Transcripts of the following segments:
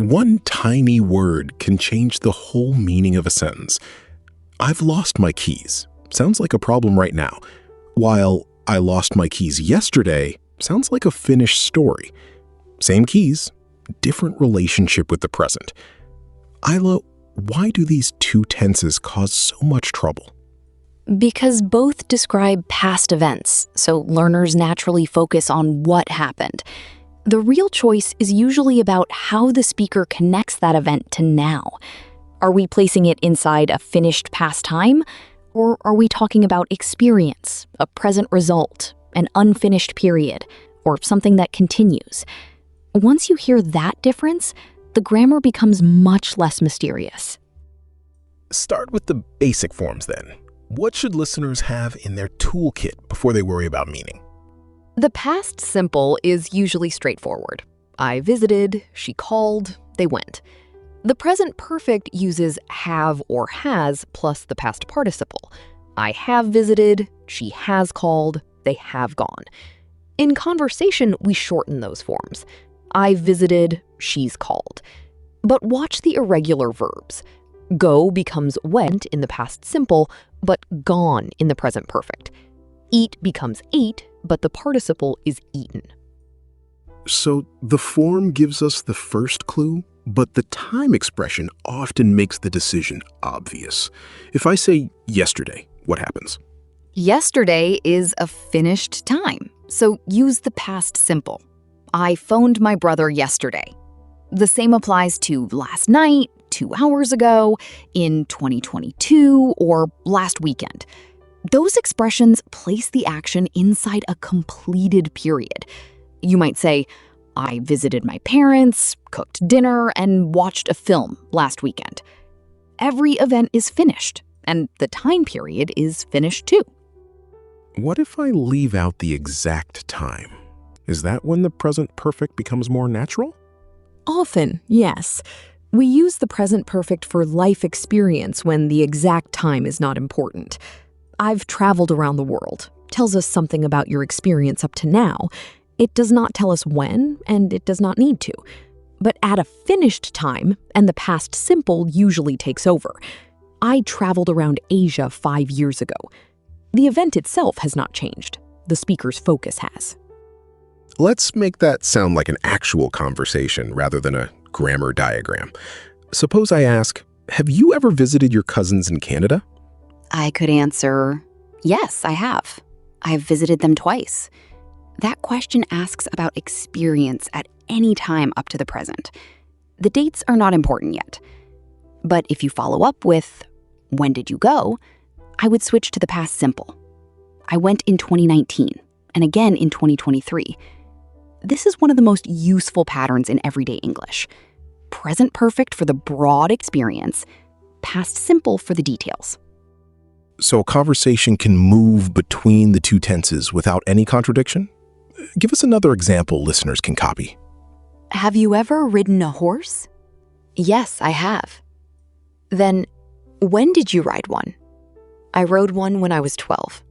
One tiny word can change the whole meaning of a sentence. I've lost my keys sounds like a problem right now, while I lost my keys yesterday sounds like a finished story. Same keys, different relationship with the present. Isla, why do these two tenses cause so much trouble? Because both describe past events, so learners naturally focus on what happened. The real choice is usually about how the speaker connects that event to now. Are we placing it inside a finished past time? Or are we talking about experience, a present result, an unfinished period, or something that continues? Once you hear that difference, the grammar becomes much less mysterious. Start with the basic forms then. What should listeners have in their toolkit before they worry about meaning? The past simple is usually straightforward. I visited, she called, they went. The present perfect uses have or has plus the past participle. I have visited, she has called, they have gone. In conversation, we shorten those forms. I visited, she's called. But watch the irregular verbs. Go becomes went in the past simple, but gone in the present perfect. Eat becomes ate, but the participle is eaten. So the form gives us the first clue, but the time expression often makes the decision obvious. If I say yesterday, what happens? Yesterday is a finished time, so use the past simple. I phoned my brother yesterday. The same applies to last night, 2 hours ago, in 2022, or last weekend. Those expressions place the action inside a completed period. You might say, I visited my parents, cooked dinner, and watched a film last weekend. Every event is finished, and the time period is finished too. What if I leave out the exact time? Is that when the present perfect becomes more natural? Often, yes. We use the present perfect for life experience when the exact time is not important. I've traveled around the world tells us something about your experience up to now. It does not tell us when, and it does not need to. But at a finished time, and the past simple usually takes over. I traveled around Asia 5 years ago. The event itself has not changed. The speaker's focus has. Let's make that sound like an actual conversation rather than a grammar diagram. Suppose I ask, have you ever visited your cousins in Canada? I could answer, yes, I have. I've visited them twice. That question asks about experience at any time up to the present. The dates are not important yet. But if you follow up with, when did you go? I would switch to the past simple. I went in 2019, and again in 2023. This is one of the most useful patterns in everyday English. Present perfect for the broad experience, past simple for the details. So a conversation can move between the two tenses without any contradiction? Give us another example listeners can copy. Have you ever ridden a horse? Yes, I have. Then, when did you ride one? I rode one when I was 12.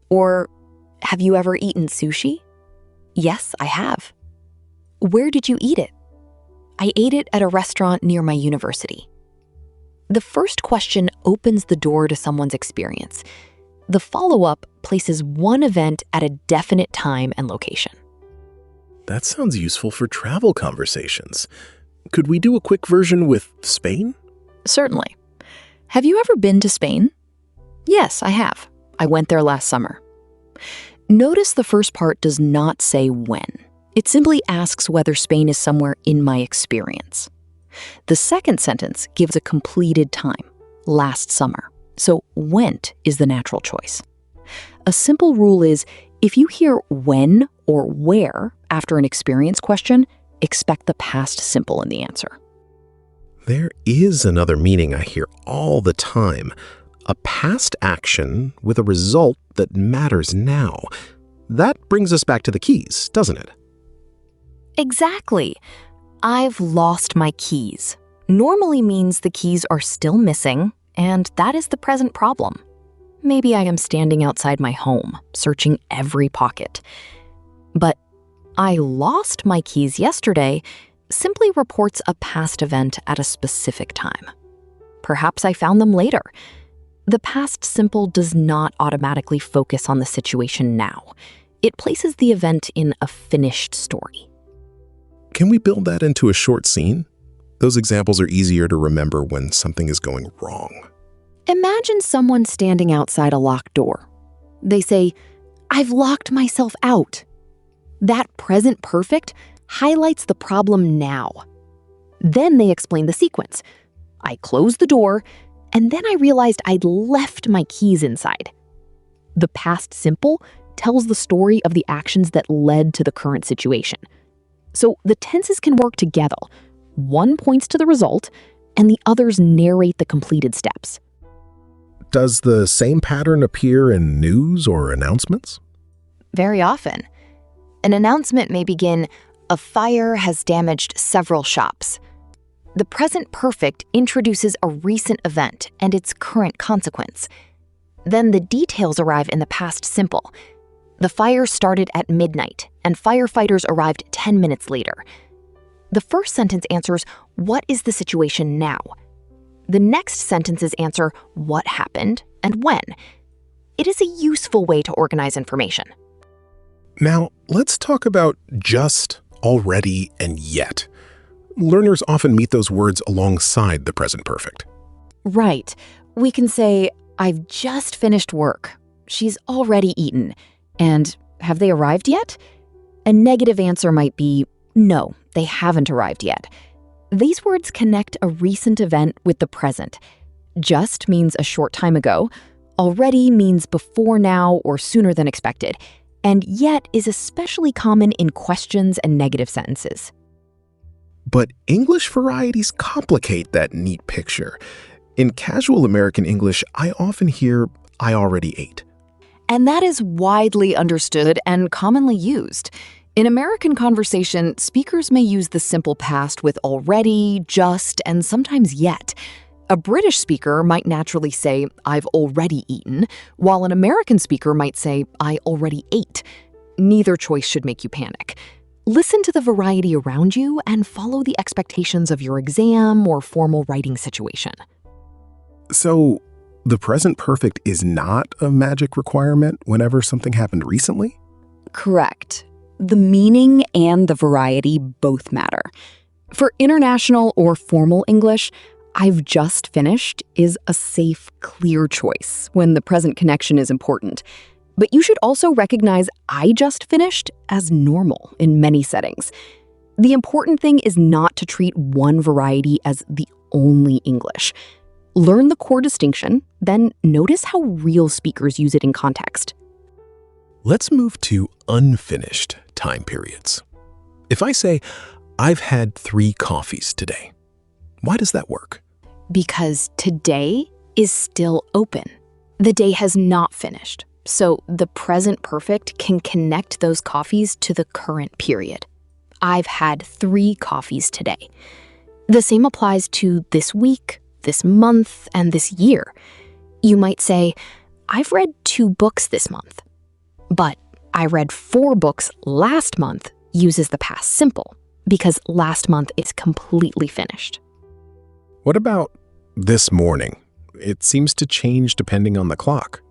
Or, have you ever eaten sushi? Yes, I have. Where did you eat it? I ate it at a restaurant near my university. The first question opens the door to someone's experience. The follow-up places one event at a definite time and location. That sounds useful for travel conversations. Could we do a quick version with Spain? Certainly. Have you ever been to Spain? Yes, I have. I went there last summer. Notice the first part does not say when. It simply asks whether Spain is somewhere in my experience. The second sentence gives a completed time, last summer. So went is the natural choice. A simple rule is, if you hear when or where after an experience question, expect the past simple in the answer. There is another meaning I hear all the time. A past action with a result that matters now. That brings us back to the keys, doesn't it? Exactly. I've lost my keys. Normally means the keys are still missing, and that is the present problem. Maybe I am standing outside my home, searching every pocket. But I lost my keys yesterday simply reports a past event at a specific time. Perhaps I found them later. The past simple does not automatically focus on the situation now. It places the event in a finished story. Can we build that into a short scene? Those examples are easier to remember when something is going wrong. Imagine someone standing outside a locked door. They say, "I've locked myself out." That present perfect highlights the problem now. Then they explain the sequence. I closed the door, and then I realized I'd left my keys inside. The past simple tells the story of the actions that led to the current situation. So the tenses can work together. One points to the result, and the others narrate the completed steps. Does the same pattern appear in news or announcements? Very often. An announcement may begin, "A fire has damaged several shops." The present perfect introduces a recent event and its current consequence. Then the details arrive in the past simple. The fire started at midnight, and firefighters arrived 10 minutes later. The first sentence answers, "What is the situation now?" The next sentences answer, "What happened and when?" It is a useful way to organize information. Now, let's talk about just, already, and yet. Learners often meet those words alongside the present perfect. Right. We can say, "I've just finished work. She's already eaten." And "Have they arrived yet?" A negative answer might be, "No, they haven't arrived yet." These words connect a recent event with the present. Just means a short time ago. Already means before now or sooner than expected. And yet is especially common in questions and negative sentences. But English varieties complicate that neat picture. In casual American English, I often hear, "I already ate." And that is widely understood and commonly used. In American conversation, speakers may use the simple past with already, just, and sometimes yet. A British speaker might naturally say, "I've already eaten," while an American speaker might say, "I already ate." Neither choice should make you panic. Listen to the variety around you and follow the expectations of your exam or formal writing situation. So, the present perfect is not a magic requirement whenever something happened recently? Correct. The meaning and the variety both matter. For international or formal English, "I've just finished" is a safe, clear choice when the present connection is important. But you should also recognize "I just finished" as normal in many settings. The important thing is not to treat one variety as the only English. Learn the core distinction, then notice how real speakers use it in context. Let's move to unfinished time periods. If I say, "I've had 3 coffees today," why does that work? Because today is still open. The day has not finished. So the present perfect can connect those coffees to the current period. I've had 3 coffees today. The same applies to this week, this month, and this year. You might say, "I've read 2 books this month." But "I read 4 books last month" uses the past simple because last month is completely finished. What about this morning? It seems to change depending on the clock.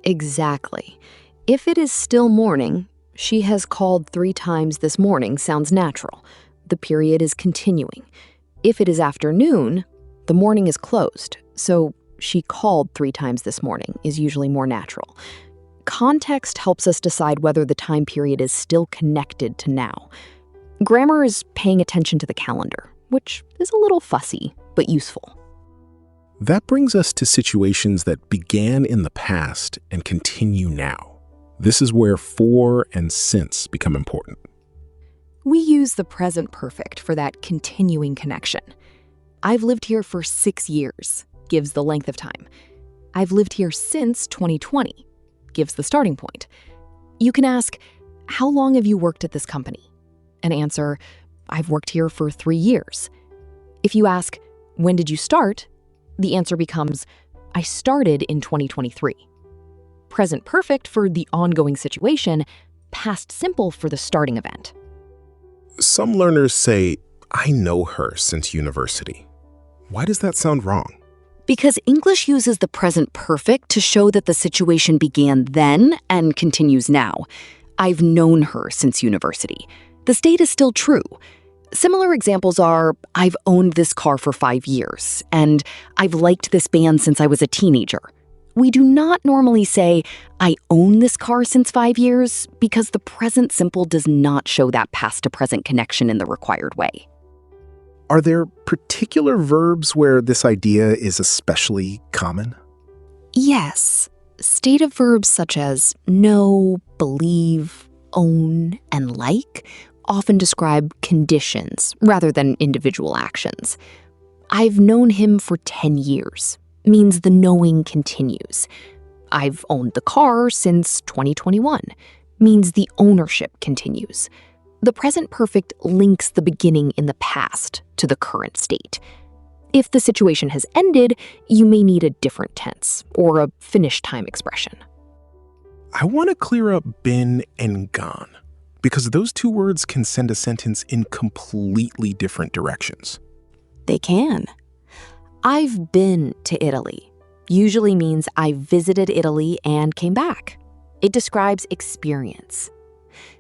Exactly. If it is still morning, "She has called 3 times this morning" sounds natural. The period is continuing. If it is afternoon, the morning is closed. So "She called 3 times this morning" is usually more natural. Context helps us decide whether the time period is still connected to now. Grammar is paying attention to the calendar, which is a little fussy, but useful. That brings us to situations that began in the past and continue now. This is where for and since become important. We use the present perfect for that continuing connection. "I've lived here for 6 years" gives the length of time. "I've lived here since 2020" gives the starting point. You can ask, "How long have you worked at this company?" And answer, "I've worked here for 3 years." If you ask, "When did you start?" the answer becomes, "I started in 2023. Present perfect for the ongoing situation, past simple for the starting event. Some learners say, I know her since university. Why does that sound wrong? Because English uses the present perfect to show that the situation began then and continues now. I've known her since university. The state is still true. Similar examples are, I've owned this car for 5 years, and I've liked this band since I was a teenager. We do not normally say, I own this car since 5 years, because the present simple does not show that past to present connection in the required way. Are there particular verbs where this idea is especially common? Yes. Stative verbs such as know, believe, own, and like often describe conditions rather than individual actions. I've known him for 10 years means the knowing continues. I've owned the car since 2021 means the ownership continues. The present perfect links the beginning in the past to the current state. If the situation has ended, you may need a different tense or a finished time expression. I want to clear up been and gone, because those two words can send a sentence in completely different directions. They can. I've been to Italy usually means I visited Italy and came back. It describes experience.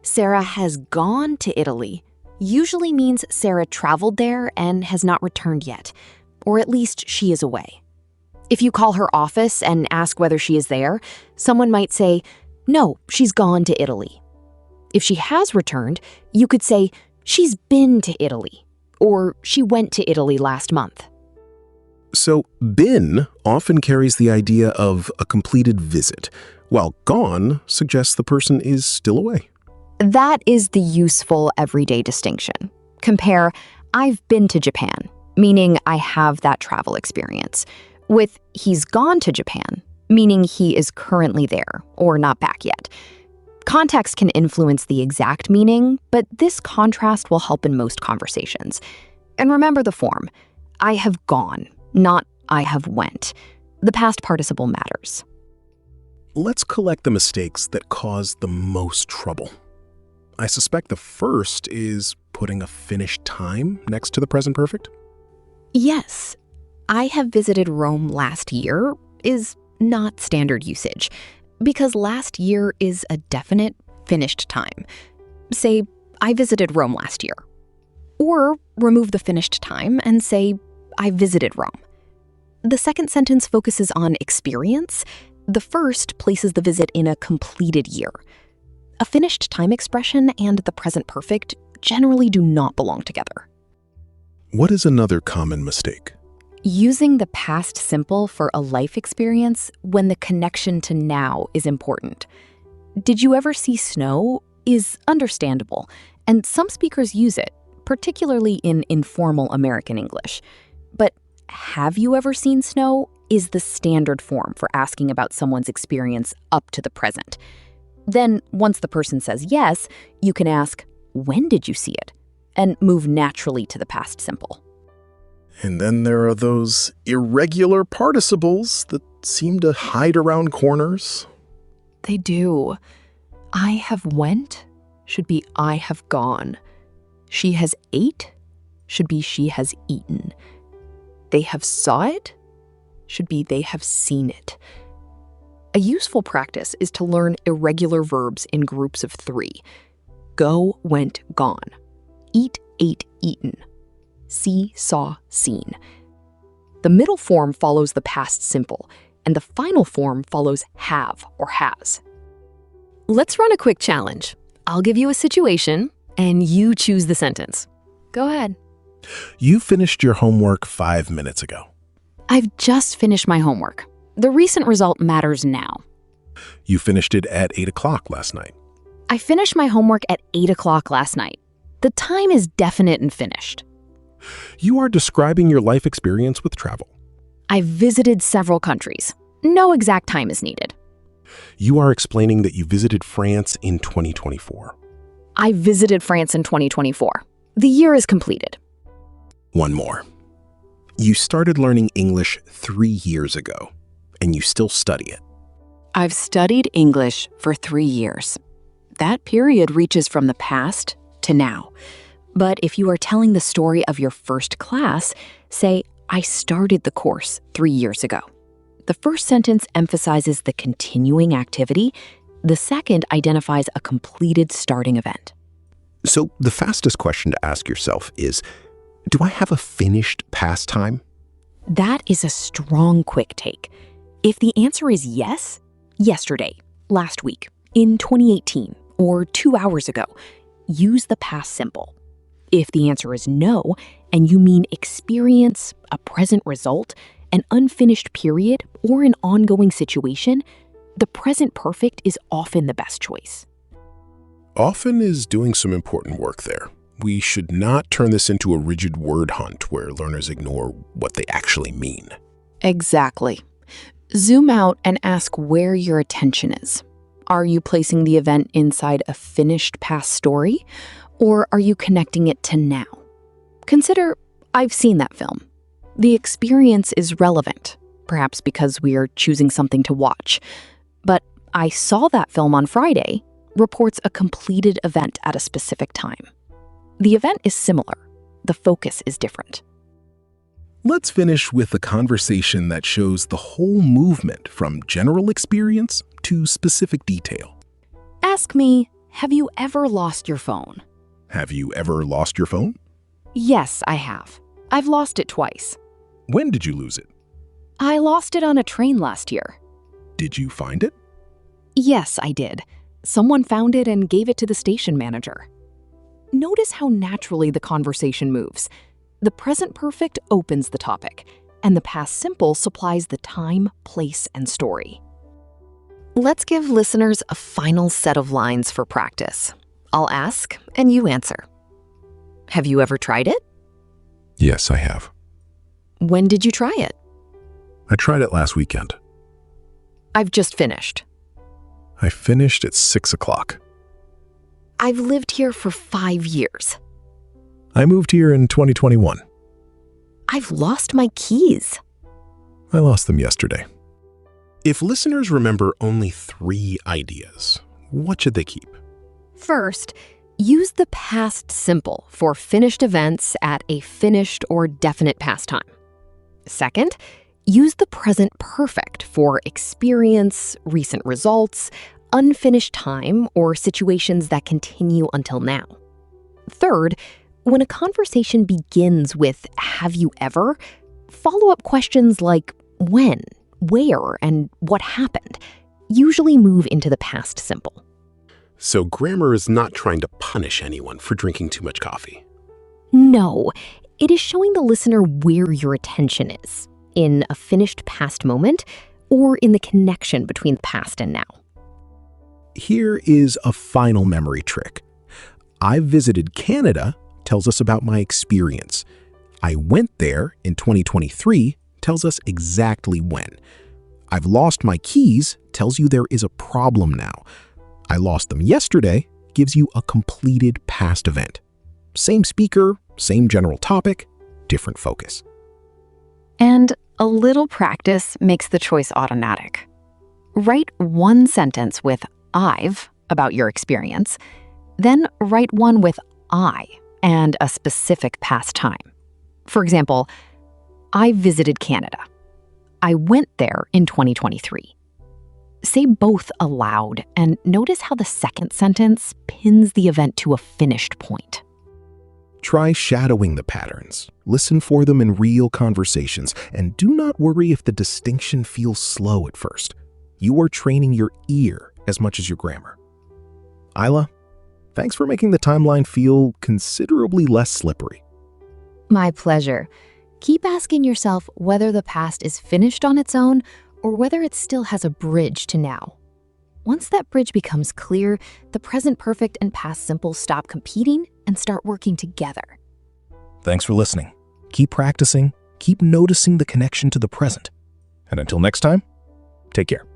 Sarah has gone to Italy usually means Sarah traveled there and has not returned yet, or at least she is away. If you call her office and ask whether she is there, someone might say, no, she's gone to Italy. If she has returned, you could say, she's been to Italy, or she went to Italy last month. So, been often carries the idea of a completed visit, while gone suggests the person is still away. That is the useful everyday distinction. Compare, I've been to Japan, meaning I have that travel experience, with he's gone to Japan, meaning he is currently there or not back yet. Context can influence the exact meaning, but this contrast will help in most conversations. And remember the form. I have gone, not I have went. The past participle matters. Let's collect the mistakes that cause the most trouble. I suspect the first is putting a finished time next to the present perfect. Yes, I have visited Rome last year is not standard usage, because last year is a definite finished time. Say, I visited Rome last year. Or remove the finished time and say, I visited Rome. The second sentence focuses on experience. The first places the visit in a completed year. A finished time expression and the present perfect generally do not belong together. What is another common mistake? Using the past simple for a life experience when the connection to now is important. Did you ever see snow is understandable, and some speakers use it, particularly in informal American English. But have you ever seen snow is the standard form for asking about someone's experience up to the present. Then, once the person says yes, you can ask, when did you see it? And move naturally to the past simple. And then there are those irregular participles that seem to hide around corners. They do. I have went should be I have gone. She has ate should be she has eaten. They have saw it should be they have seen it. A useful practice is to learn irregular verbs in groups of 3. Go, went, gone. Eat, ate, eaten. See, saw, seen. The middle form follows the past simple, and the final form follows have or has. Let's run a quick challenge. I'll give you a situation, and you choose the sentence. Go ahead. You finished your homework 5 minutes ago. I've just finished my homework. The recent result matters now. You finished it at 8 o'clock last night. I finished my homework at 8 o'clock last night. The time is definite and finished. You are describing your life experience with travel. I've visited several countries. No exact time is needed. You are explaining that you visited France in 2024. I visited France in 2024. The year is completed. One more. You started learning English 3 years ago, and you still study it. I've studied English for 3 years. That period reaches from the past to now. But if you are telling the story of your first class, say, I started the course 3 years ago. The first sentence emphasizes the continuing activity. The second identifies a completed starting event. So the fastest question to ask yourself is, do I have a finished pastime? That is a strong quick take. If the answer is yes, yesterday, last week, in 2018, or 2 hours ago, use the past simple. If the answer is no, and you mean experience, a present result, an unfinished period, or an ongoing situation, the present perfect is often the best choice. Often is doing some important work there. We should not turn this into a rigid word hunt where learners ignore what they actually mean. Exactly. Zoom out and ask where your attention is. Are you placing the event inside a finished past story, or are you connecting it to now? Consider, I've seen that film. The experience is relevant, perhaps because we are choosing something to watch. But I saw that film on Friday reports a completed event at a specific time. The event is similar. The focus is different. Let's finish with a conversation that shows the whole movement from general experience to specific detail. Ask me, have you ever lost your phone? Have you ever lost your phone? Yes, I have. I've lost it twice. When did you lose it? I lost it on a train last year. Did you find it? Yes, I did. Someone found it and gave it to the station manager. Notice how naturally the conversation moves. The present perfect opens the topic, and the past simple supplies the time, place, and story. Let's give listeners a final set of lines for practice. I'll ask, and you answer. Have you ever tried it? Yes, I have. When did you try it? I tried it last weekend. I've just finished. I finished at 6 o'clock. I've lived here for 5 years. I moved here in 2021. I've lost my keys. I lost them yesterday. If listeners remember only 3 ideas, what should they keep? First, use the past simple for finished events at a finished or definite past time. Second, use the present perfect for experience, recent results, unfinished time, or situations that continue until now. Third, when a conversation begins with "have you ever?", follow-up questions like when, where, and what happened usually move into the past simple. So grammar is not trying to punish anyone for drinking too much coffee. No, it is showing the listener where your attention is, in a finished past moment or in the connection between past and now. Here is a final memory trick. I visited Canada tells us about my experience. I went there in 2023 tells us exactly when. I've lost my keys tells you there is a problem now. I lost them yesterday gives you a completed past event. Same speaker, same general topic, different focus. And a little practice makes the choice automatic. Write one sentence with I've about your experience, then write one with I and a specific past time. For example, I visited Canada. I went there in 2023. Say both aloud and notice how the second sentence pins the event to a finished point. Try shadowing the patterns. Listen for them in real conversations, and do not worry if the distinction feels slow at first. You are training your ear as much as your grammar. Isla, thanks for making the timeline feel considerably less slippery. My pleasure. Keep asking yourself whether the past is finished on its own or whether it still has a bridge to now. Once that bridge becomes clear, the present perfect and past simple stop competing and start working together. Thanks for listening. Keep practicing, keep noticing the connection to the present. And until next time, take care.